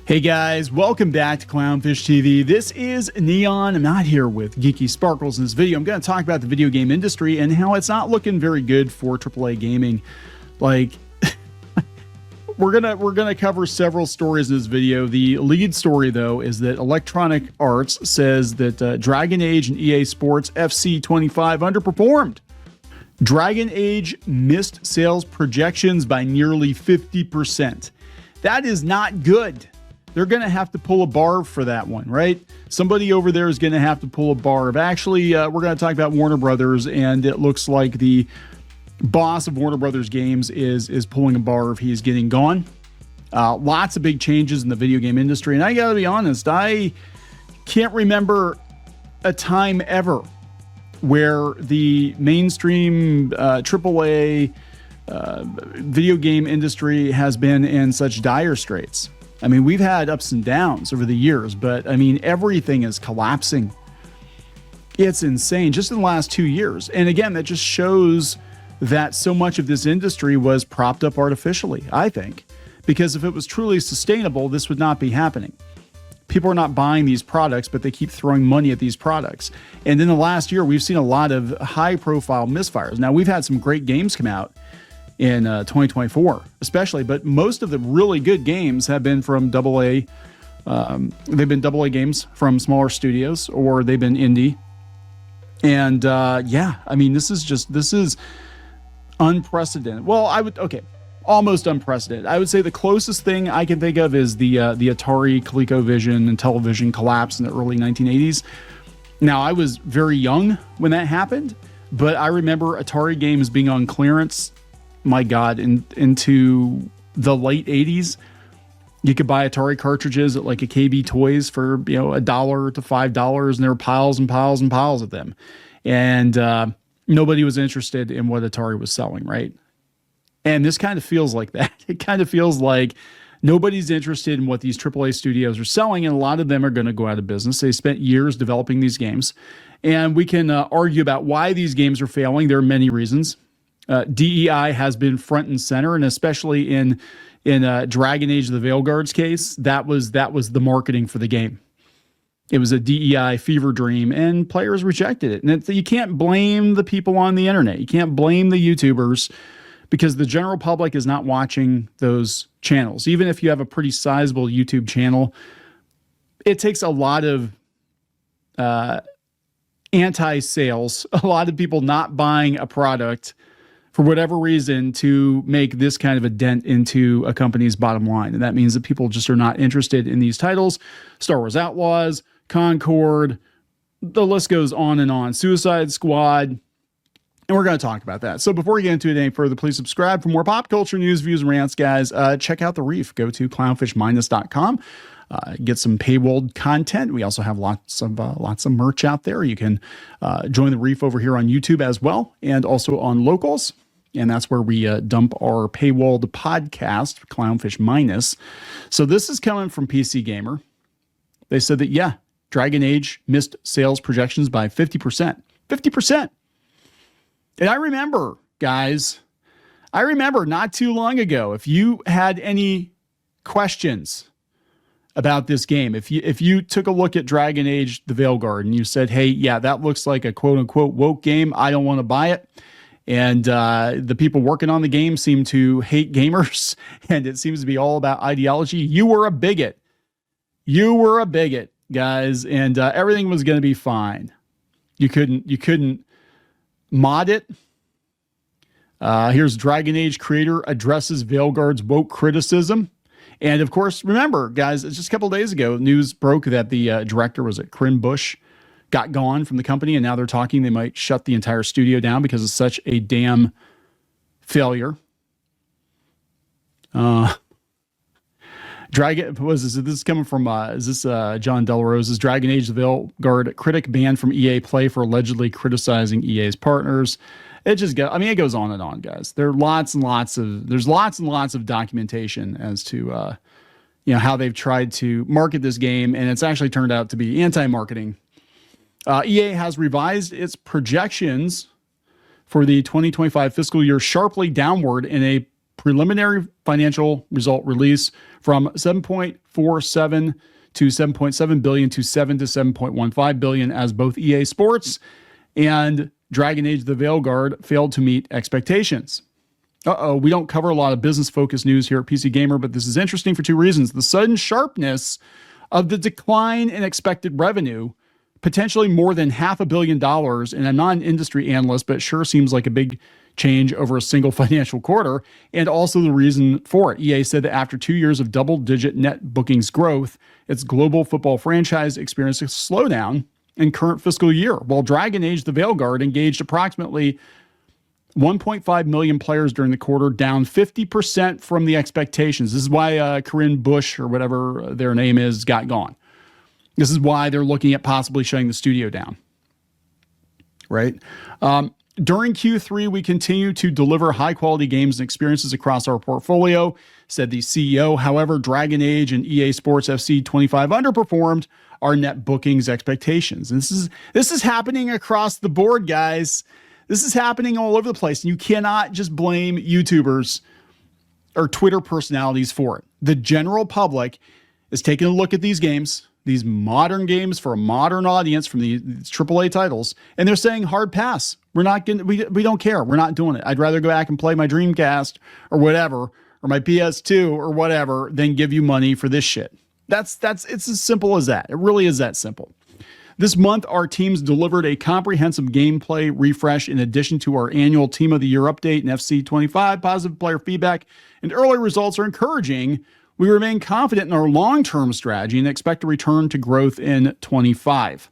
Hey guys, welcome back to Clownfish TV. This is Neon. I'm not here with Geeky Sparkles in this video. I'm going to talk about the video game industry and how it's not looking very good for AAA gaming. Like, we're gonna cover several stories in this video. The lead story, though, is that Electronic Arts says that Dragon Age and EA Sports FC 25 underperformed. Dragon Age missed sales projections by nearly 50%. That is not good. They're going to have to pull a Bharv for that one, right? Somebody over there is going to have to pull a Bharv. Actually, we're going to talk about Warner Brothers, and it looks like the boss of Warner Brothers Games is pulling a Bharv. He's getting gone. Lots of big changes in the video game industry, and I got to be honest, I can't remember a time ever where the mainstream AAA video game industry has been in such dire straits. I mean, we've had ups and downs over the years, but I mean, everything is collapsing. It's insane just in the last 2 years. And again, that just shows that so much of this industry was propped up artificially, I think, because if it was truly sustainable, this would not be happening. People are not buying these products, but they keep throwing money at these products. And in the last year, we've seen a lot of high profile misfires. Now, we've had some great games come out in 2024, especially, but most of the really good games have been from AA. They've been AA games from smaller studios, or they've been indie. And yeah, I mean, this is unprecedented. Well, almost unprecedented. I would say the closest thing I can think of is the Atari, ColecoVision, and Television collapse in the early 1980s. Now, I was very young when that happened, but I remember Atari games being on clearance. My God, into the late 80s, you could buy Atari cartridges at like a KB Toys for, $1 to $5, and there were piles and piles and piles of them. And nobody was interested in what Atari was selling, right? And this kind of feels like that. It kind of feels like nobody's interested in what these AAA studios are selling, and a lot of them are going to go out of business. They spent years developing these games, and we can argue about why these games are failing. There are many reasons. DEI has been front and center, and especially in Dragon Age: The Veilguard's case, that was the marketing for the game. It was a DEI fever dream, and players rejected it. And you can't blame the people on the internet. You can't blame the YouTubers, because the general public is not watching those channels. Even if you have a pretty sizable YouTube channel, it takes a lot of anti-sales, a lot of people not buying a product for whatever reason to make this kind of a dent into a company's bottom line. And that means that people just are not interested in these titles. Star Wars Outlaws, Concord, the list goes on and on. Suicide Squad. And we're going to talk about that. So before we get into it any further, please subscribe for more pop culture news, views, and rants, guys. Check out The Reef. Go to clownfishminus.com. Get some paywalled content. We also have lots of merch out there. You can join The Reef over here on YouTube as well, and also on Locals. And that's where we dump our paywalled podcast, Clownfish Minus. So this is coming from PC Gamer. They said that, yeah, Dragon Age missed sales projections by 50%. 50%. And I remember, guys, not too long ago, if you had any questions about this game, if you took a look at Dragon Age: The Veilguard and you said, hey, yeah, that looks like a quote unquote woke game, I don't want to buy it. And the people working on the game seem to hate gamers, and it seems to be all about ideology. You were a bigot. You were a bigot, guys, and everything was going to be fine. You couldn't mod it. Here's Dragon Age creator addresses Veilguard's woke criticism. And of course, remember, guys, it's just a couple of days ago, news broke that the director, was it Corinne Bush, got gone from the company, and now they're talking they might shut the entire studio down because it's such a damn failure. This is coming from John Delarose's Dragon Age: The Veilguard critic banned from EA Play for allegedly criticizing EA's partners. It goes on and on, guys. There's lots and lots of documentation as to how they've tried to market this game, and it's actually turned out to be anti-marketing. EA has revised its projections for the 2025 fiscal year sharply downward in a preliminary financial result release from 7.47 to 7.7 billion to 7 to 7.15 billion as both EA Sports and Dragon Age the Veilguard failed to meet expectations. We don't cover a lot of business-focused news here at PC Gamer, but this is interesting for two reasons. The sudden sharpness of the decline in expected revenue, potentially more than $500 million, and I'm not an industry analyst, but it sure seems like a big change over a single financial quarter, and also the reason for it. EA said that after 2 years of double-digit net bookings growth, its global football franchise experienced a slowdown in current fiscal year, while Dragon Age the Veilguard engaged approximately 1.5 million players during the quarter, down 50% from the expectations. This is why Corinne Bush, or whatever their name is, got gone. This is why they're looking at possibly shutting the studio down. Right? During Q3, we continue to deliver high-quality games and experiences across our portfolio, said the CEO. However, Dragon Age and EA Sports FC 25 underperformed our net bookings expectations. And this is happening across the board, guys. This is happening all over the place. And you cannot just blame YouTubers or Twitter personalities for it. The general public is taking a look at these games, these modern games for a modern audience from these AAA titles, and they're saying hard pass. We're not going. We don't care. We're not doing it. I'd rather go back and play my Dreamcast or whatever, or my PS2 or whatever, than give you money for this shit. It's as simple as that. It really is that simple. This month, our teams delivered a comprehensive gameplay refresh in addition to our annual Team of the Year update and FC 25. Positive player feedback and early results are encouraging. We remain confident in our long-term strategy and expect a return to growth in 25.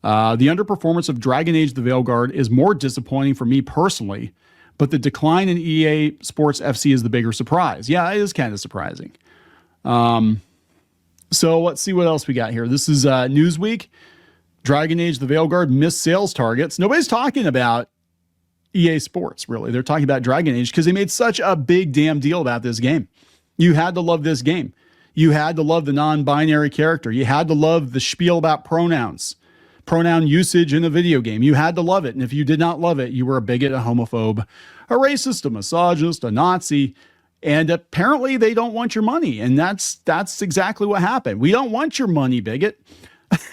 The underperformance of Dragon Age the Veilguard is more disappointing for me personally, but the decline in EA Sports FC is the bigger surprise. Yeah, it is kind of surprising. So let's see what else we got here. This is Newsweek. Dragon Age the Veilguard missed sales targets. Nobody's talking about EA Sports, really. They're talking about Dragon Age because they made such a big damn deal about this game. You had to love this game. You had to love the non-binary character. You had to love the spiel about pronouns, pronoun usage in a video game. You had to love it. And if you did not love it, you were a bigot, a homophobe, a racist, a misogynist, a Nazi. And apparently they don't want your money. And that's exactly what happened. We don't want your money, bigot.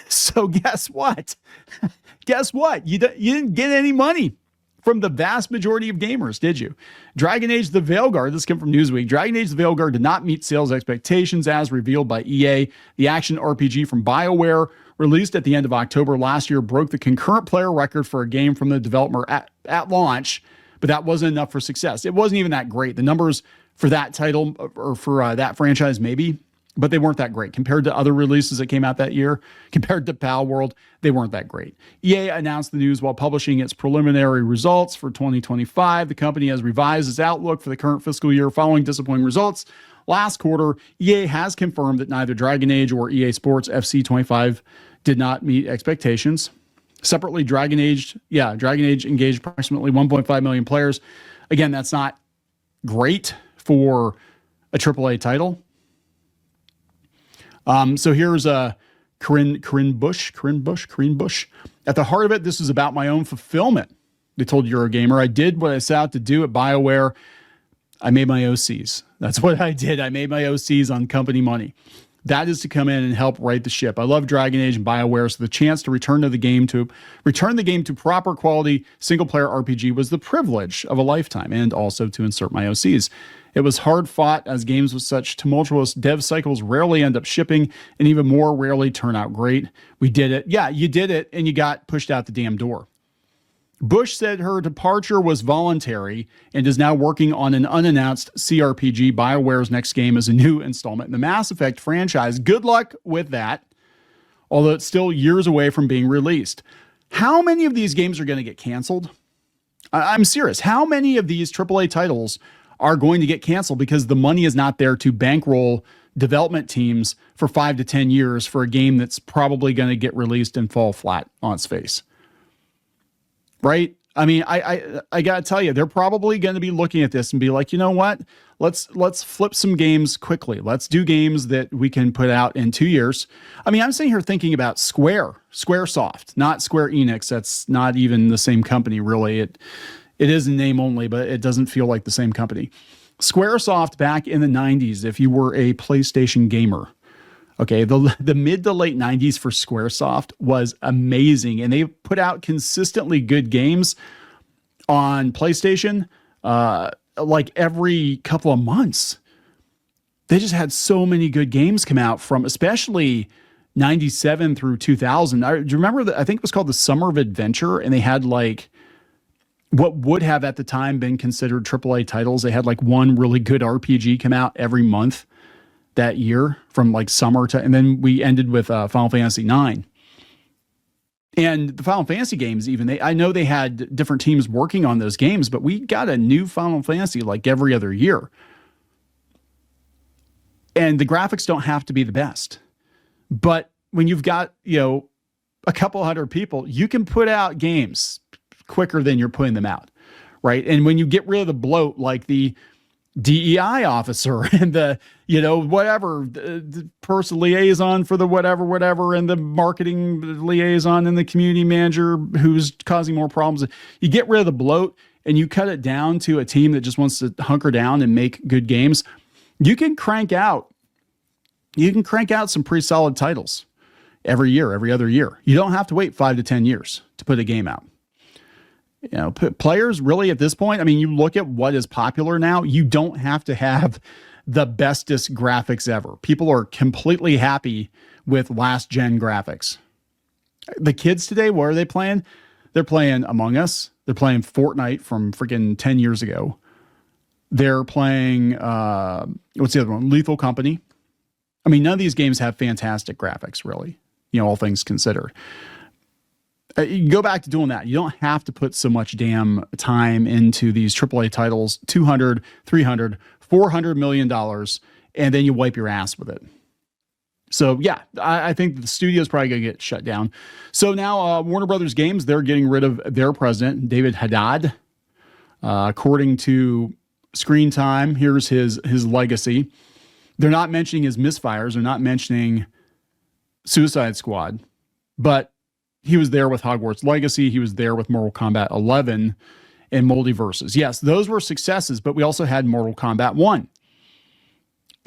So guess what? Guess what? You didn't get any money from the vast majority of gamers, did you? Dragon Age the Veilguard, this came from Newsweek. Dragon Age the Veilguard did not meet sales expectations as revealed by EA. The action RPG from BioWare, released at the end of October last year, broke the concurrent player record for a game from the developer at launch, but that wasn't enough for success. It wasn't even that great. The numbers for that title or for that franchise, maybe, but they weren't that great compared to other releases that came out that year. Compared to Pal World, they weren't that great. EA announced the news while publishing its preliminary results for 2025. The company has revised its outlook for the current fiscal year following disappointing results. Last quarter, EA has confirmed that neither Dragon Age or EA Sports FC 25 did not meet expectations. Separately, Dragon Age engaged approximately 1.5 million players. Again, that's not great for a AAA title. So here's Corinne Bush. At the heart of it, this is about my own fulfillment. They told Eurogamer, I did what I set out to do at BioWare. I made my OCs. That's what I did. I made my OCs on company money. That is to come in and help right the ship. I love Dragon Age and BioWare, so the chance to return the game to proper quality single-player RPG was the privilege of a lifetime, and also to insert my OCs. It was hard fought, as games with such tumultuous dev cycles rarely end up shipping, and even more rarely turn out great. We did it. Yeah, you did it, and you got pushed out the damn door. Bush said her departure was voluntary and is now working on an unannounced CRPG. BioWare's next game is a new installment in the Mass Effect franchise. Good luck with that, although it's still years away from being released. How many of these games are going to get canceled? I'm serious. How many of these AAA titles are going to get canceled because the money is not there to bankroll development teams for 5 to 10 years for a game that's probably going to get released and fall flat on its face? Right? I mean, I got to tell you, they're probably going to be looking at this and be like, you know what? Let's flip some games quickly. Let's do games that we can put out in 2 years. I mean, I'm sitting here thinking about Squaresoft, not Square Enix. That's not even the same company, really. It is in name only, but it doesn't feel like the same company. Squaresoft back in the 90s, if you were a PlayStation gamer, okay, the mid to late 90s for Squaresoft was amazing, and they put out consistently good games on PlayStation like every couple of months. They just had so many good games come out from especially 97 through 2000. Do you remember I think it was called the Summer of Adventure, and they had like what would have at the time been considered AAA titles. They had like one really good RPG come out every month that year from like summer to, and then we ended with Final Fantasy IX. And the Final Fantasy games, even I know they had different teams working on those games, but we got a new Final Fantasy like every other year. And the graphics don't have to be the best. But when you've got, a couple hundred people, you can put out games quicker than you're putting them out, right? And when you get rid of the bloat, like the DEI officer and the, whatever, the person liaison for the whatever, and the marketing liaison and the community manager who's causing more problems. You get rid of the bloat and you cut it down to a team that just wants to hunker down and make good games. You can crank out some pretty solid titles every year, every other year. You don't have to wait 5 to 10 years to put a game out. Players really at this point, I mean, you look at what is popular now, you don't have to have the bestest graphics ever. People are completely happy with last gen graphics. The kids today, what are they playing? They're playing Among Us. They're playing Fortnite from freaking 10 years ago. They're playing, what's the other one? Lethal Company. I mean, none of these games have fantastic graphics, really, all things considered. You go back to doing that. You don't have to put so much damn time into these AAA titles, $200, $300, $400 million, and then you wipe your ass with it. So, yeah, I think the studio's probably going to get shut down. So now Warner Brothers Games, they're getting rid of their president, David Haddad. According to Screen Time, here's his legacy. They're not mentioning his misfires. They're not mentioning Suicide Squad, but he was there with Hogwarts Legacy. He was there with Mortal Kombat 11 and Multiverses. Yes, those were successes, but we also had Mortal Kombat 1.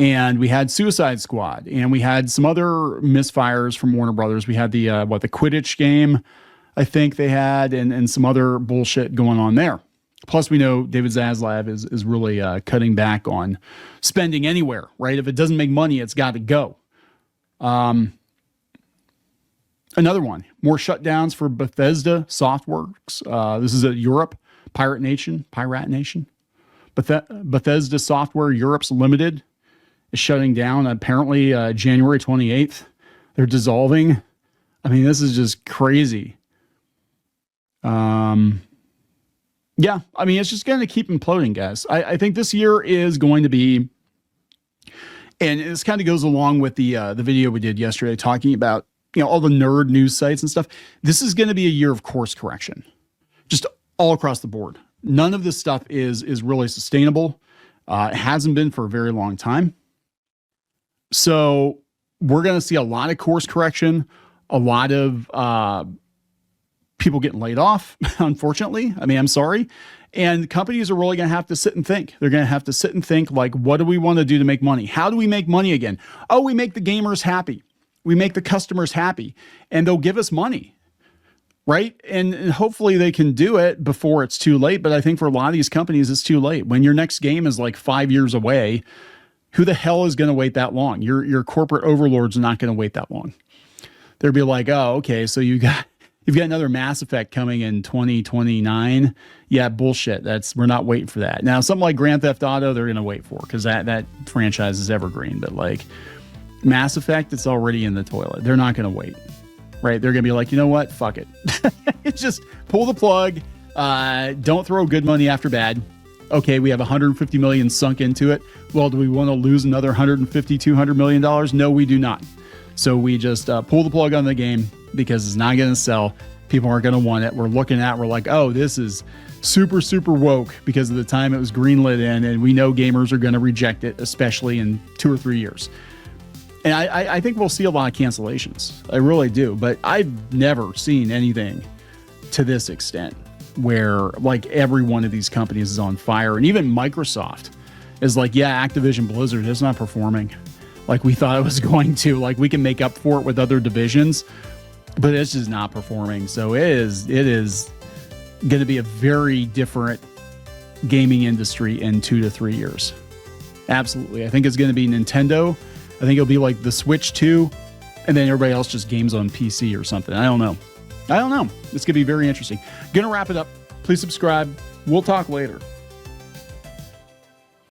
And we had Suicide Squad. And we had some other misfires from Warner Brothers. We had the Quidditch game, I think they had, and some other bullshit going on there. Plus, we know David Zaslav is really cutting back on spending anywhere, right? If it doesn't make money, it's got to go. Another one, more shutdowns for Bethesda Softworks. This is a Europe, Pirate Nation. Bethesda Software Europe's Limited is shutting down apparently January 28th. They're dissolving. I mean, this is just crazy. Yeah, I mean, it's just going to keep imploding, guys. I think this year is going to be, and this kind of goes along with the video we did yesterday talking about, all the nerd news sites and stuff. This is going to be a year of course correction, just all across the board. None of this stuff is really sustainable. It hasn't been for a very long time. So we're going to see a lot of course correction, a lot of people getting laid off, unfortunately. I mean, I'm sorry. And companies are really going to have to sit and think. They're going to have to sit and think, like, what do we want to do to make money? How do we make money again? Oh, we make the gamers happy. We make the customers happy, and they'll give us money, right? And hopefully they can do it before it's too late. But I think for a lot of these companies, it's too late. When your next game is like 5 years away, who the hell is going to wait that long? Your corporate overlords are not going to wait that long. They'll be like, oh, okay, so you've got another Mass Effect coming in 2029. Yeah, bullshit. We're not waiting for that. Now, something like Grand Theft Auto, they're going to wait for because that franchise is evergreen. But like Mass Effect, it's already in the toilet. They're not going to wait, right? They're going to be like, you know what? Fuck it. Just pull the plug. Don't throw good money after bad. Okay, we have 150 million sunk into it. Well, do we want to lose another 150, $200 million? No, we do not. So we just pull the plug on the game because it's not going to sell. People aren't going to want it. We're looking at, we're like, oh, this is super, super woke because of the time it was greenlit in, and we know gamers are going to reject it, especially in 2 or 3 years. And I think we'll see a lot of cancellations. I really do. But I've never seen anything to this extent. where like every one of these companies is on fire. And even Microsoft is like, yeah, Activision Blizzard is not performing like we thought it was going to. Like we can make up for it with other divisions, but it's just not performing. So it is going to be a very different gaming industry in 2 to 3 years. Absolutely. I think it's going to be Nintendo. I think it'll be like the Switch 2, and then everybody else just games on PC or something. I don't know. It's going to be very interesting. Going to wrap it up. Please subscribe. We'll talk later.